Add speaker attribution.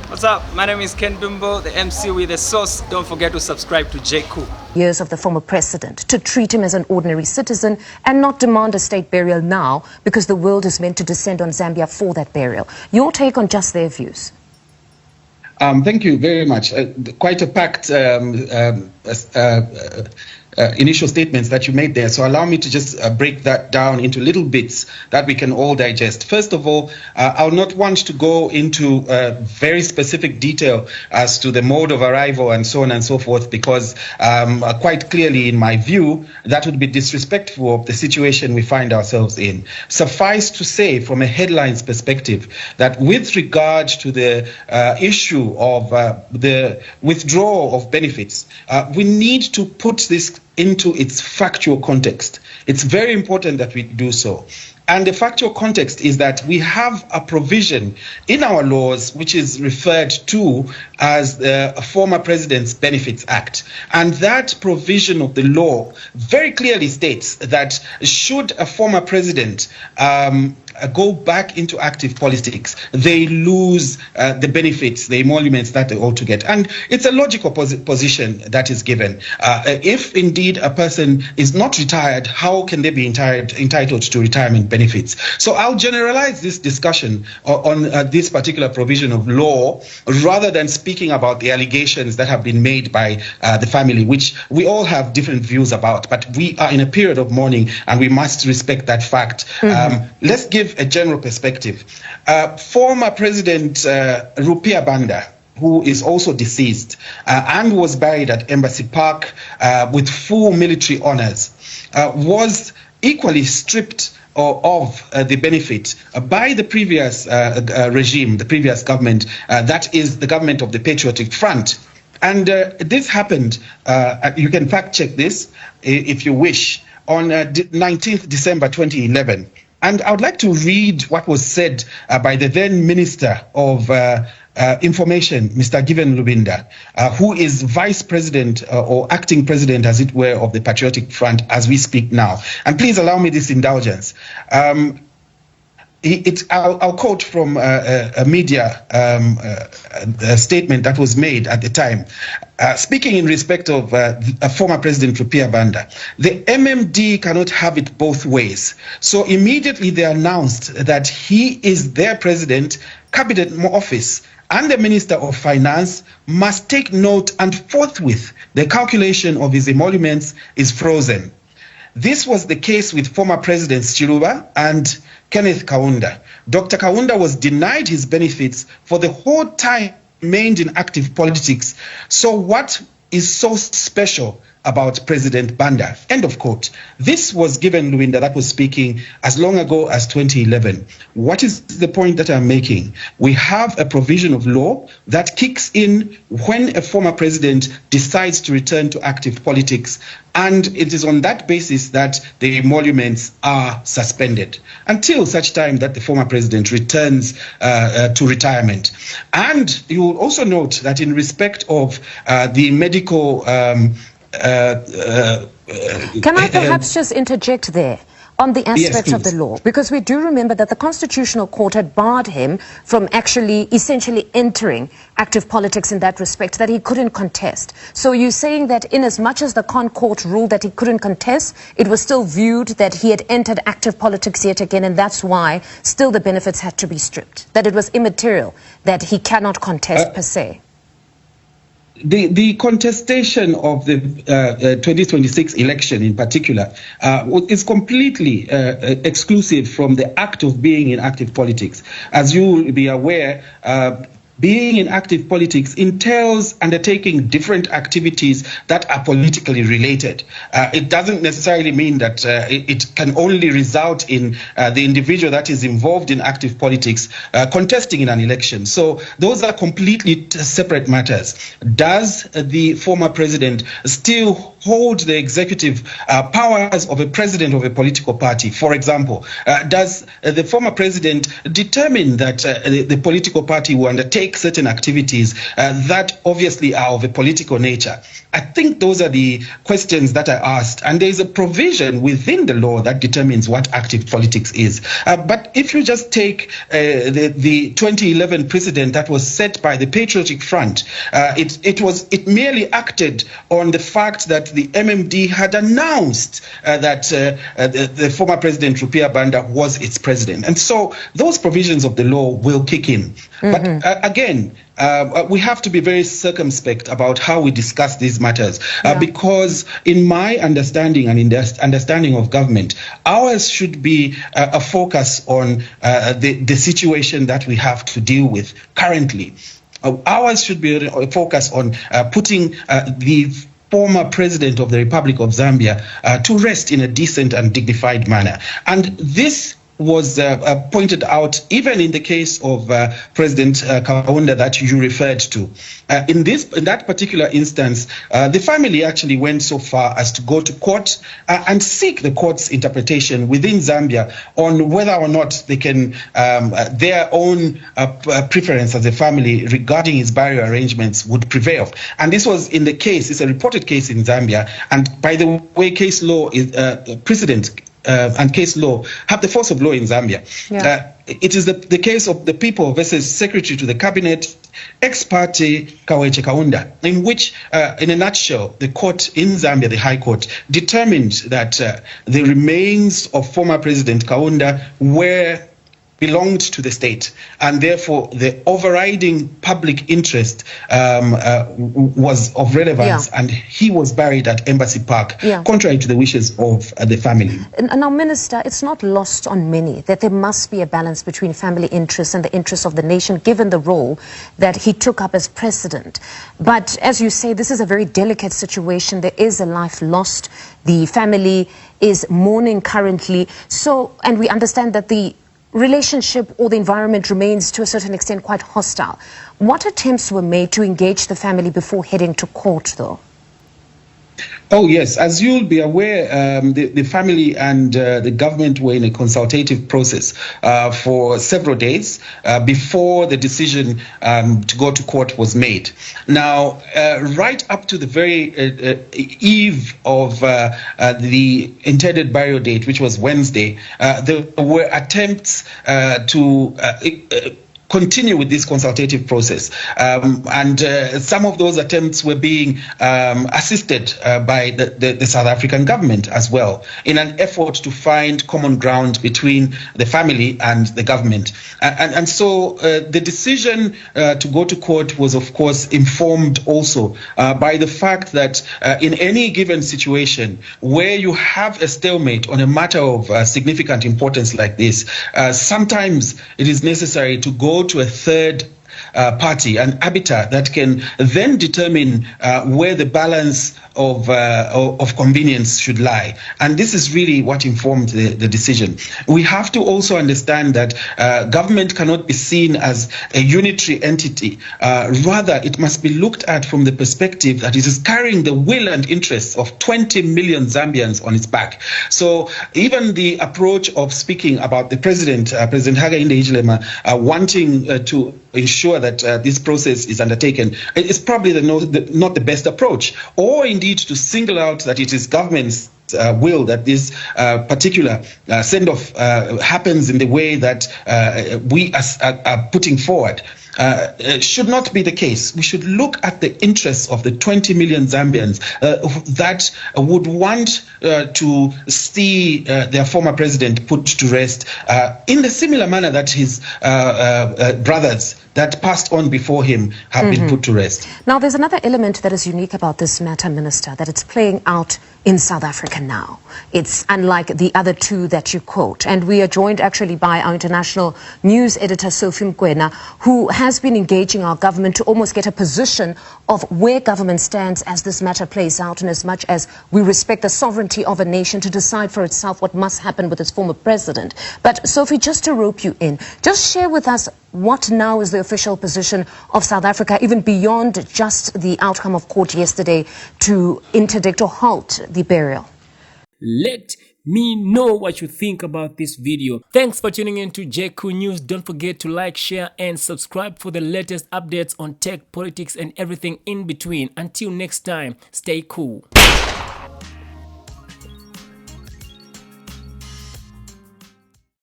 Speaker 1: What's up? My name is Ken Dumbo, the MC with the sauce. Don't forget to subscribe to J. Cool.
Speaker 2: Years of the former president to treat him as an ordinary citizen and not demand a state burial now because the world is meant to descend on Zambia for that burial. Your take on just their views?
Speaker 3: Thank you very much. Quite a packed initial statements that you made there. So allow me to just break that down into little bits that we can all digest. First of all, I'll not want to go into very specific detail as to the mode of arrival and so on and so forth, because quite clearly, in my view, that would be disrespectful of the situation we find ourselves in. Suffice to say, from a headlines perspective, that with regard to the issue of the withdrawal of benefits, we need to put this into its factual context. It's very important that we do so. And the factual context is that we have a provision in our laws which is referred to as the Former President's Benefits Act. And that provision of the law very clearly states that should a former president go back into active politics, they lose the benefits, the emoluments that they ought to get. And it's a logical position that is given. If indeed a person is not retired, how can they be entitled to retirement benefits? So I'll generalize this discussion on this particular provision of law rather than speaking about the allegations that have been made by the family, which we all have different views about. But we are in a period of mourning and we must respect that fact. Let's give a general perspective. Former President Rupia Banda, who is also deceased and was buried at Embassy Park with full military honors, was equally stripped of the benefit by the previous regime, the previous government, that is the government of the Patriotic Front. And this happened, you can fact check this if you wish, on 19th December 2011. And I would like to read what was said by the then Minister of Information, Mr. Given Lubinda, who is Vice President or Acting President, as it were, of the Patriotic Front as we speak now. And please allow me this indulgence. I'll quote from a media statement that was made at the time. Speaking in respect of former President Rupia Banda, the MMD cannot have it both ways. So immediately they announced that he is their president, cabinet office, and the Minister of Finance must take note, and forthwith the calculation of his emoluments is frozen. This was the case with former Presidents Chiluba and Kenneth Kaunda. Dr. Kaunda was denied his benefits for the whole time he remained in active politics. So what is so special about President Banda? End of quote. This was Given Luinda that was speaking as long ago as 2011. What is the point that I'm making? We have a provision of law that kicks in when a former president decides to return to active politics, and it is on that basis that the emoluments are suspended until such time that the former president returns to retirement. And you will also note that in respect of the medical
Speaker 2: can I perhaps just interject there on the aspects of the law? Because we do remember that the Constitutional Court had barred him from essentially entering active politics in that respect, that he couldn't contest. So you're saying that in as much as the Court ruled that he couldn't contest, it was still viewed that he had entered active politics yet again, and that's why still the benefits had to be stripped, that it was immaterial, that he cannot contest per se.
Speaker 3: The contestation of the 2026 election in particular is completely exclusive from the act of being in active politics. As you will be aware, being in active politics entails undertaking different activities that are politically related. It doesn't necessarily mean that it can only result in the individual that is involved in active politics contesting in an election. So those are completely separate matters. Does the former president still hold the executive powers of a president of a political party? For example, does the former president determine that the political party will undertake undertake certain activities that obviously are of a political nature? I think those are the questions that are asked, and there is a provision within the law that determines what active politics is. But if you just take the 2011 precedent that was set by the Patriotic Front, it merely acted on the fact that the MMD had announced that the former President Rupiah Banda was its president, and so those provisions of the law will kick in. But again, we have to be very circumspect about how we discuss these matters, because in my understanding and in the understanding of government, ours should be a focus on the situation that we have to deal with currently. Ours should be a focus on putting the former president of the Republic of Zambia to rest in a decent and dignified manner. And this was pointed out even in the case of President Kaunda that you referred to. In that particular instance, the family actually went so far as to go to court and seek the court's interpretation within Zambia on whether or not they can their own preference as a family regarding his burial arrangements would prevail. And this was in the case, it's a reported case in Zambia. And by the way, case law is precedent and case law have the force of law in Zambia. It is the case of the people versus Secretary to the Cabinet, ex parte Kaweche Kaunda, in which, in a nutshell, the court in Zambia, the High Court, determined that the remains of former President Kaunda belonged to the state, and therefore the overriding public interest was of relevance, and he was buried at Embassy Park, contrary to the wishes of the family.
Speaker 2: And now, Minister, it's not lost on many that there must be a balance between family interests and the interests of the nation, given the role that he took up as president. But as you say, this is a very delicate situation. There is a life lost. The family is mourning currently. So, and we understand that the relationship or the environment remains to a certain extent quite hostile. What attempts were made to engage the family before heading to court, though?
Speaker 3: Oh, yes. As you'll be aware, the family and the government were in a consultative process for several days before the decision to go to court was made. Now, right up to the very eve of the intended burial date, which was Wednesday, there were attempts to continue with this consultative process. And some of those attempts were being assisted by the South African government as well, in an effort to find common ground between the family and the government. And so the decision to go to court was, of course, informed also by the fact that in any given situation where you have a stalemate on a matter of significant importance like this, sometimes it is necessary to go to a third party, an arbiter that can then determine where the balance of convenience should lie. And this is really what informed the decision. We have to also understand that government cannot be seen as a unitary entity. Rather, it must be looked at from the perspective that it is carrying the will and interests of 20 million Zambians on its back. So even the approach of speaking about the President Hakainde Hichilema, wanting to ensure that this process is undertaken is probably not the best approach, or indeed to single out that it is government's will that this particular send-off happens in the way that we are putting forward. Should not be the case. We should look at the interests of the 20 million Zambians that would want to see their former president put to rest in the similar manner that his brothers that passed on before him have been put to rest.
Speaker 2: Now, there's another element that is unique about this matter, Minister, that it's playing out in South Africa now. It's unlike the other two that you quote. And we are joined actually by our international news editor, Sophie Mkwena, who has been engaging our government to almost get a position of where government stands as this matter plays out, and as much as we respect the sovereignty of a nation to decide for itself what must happen with its former president. But Sophie, just to rope you in, just share with us what now is the official position of South Africa, even beyond just the outcome of court yesterday to interdict or halt the burial.
Speaker 4: Let me know what you think about this video. Thanks for tuning in to JQ News. Don't forget to like, share and subscribe for the latest updates on tech, politics and everything in between. Until next time, stay cool.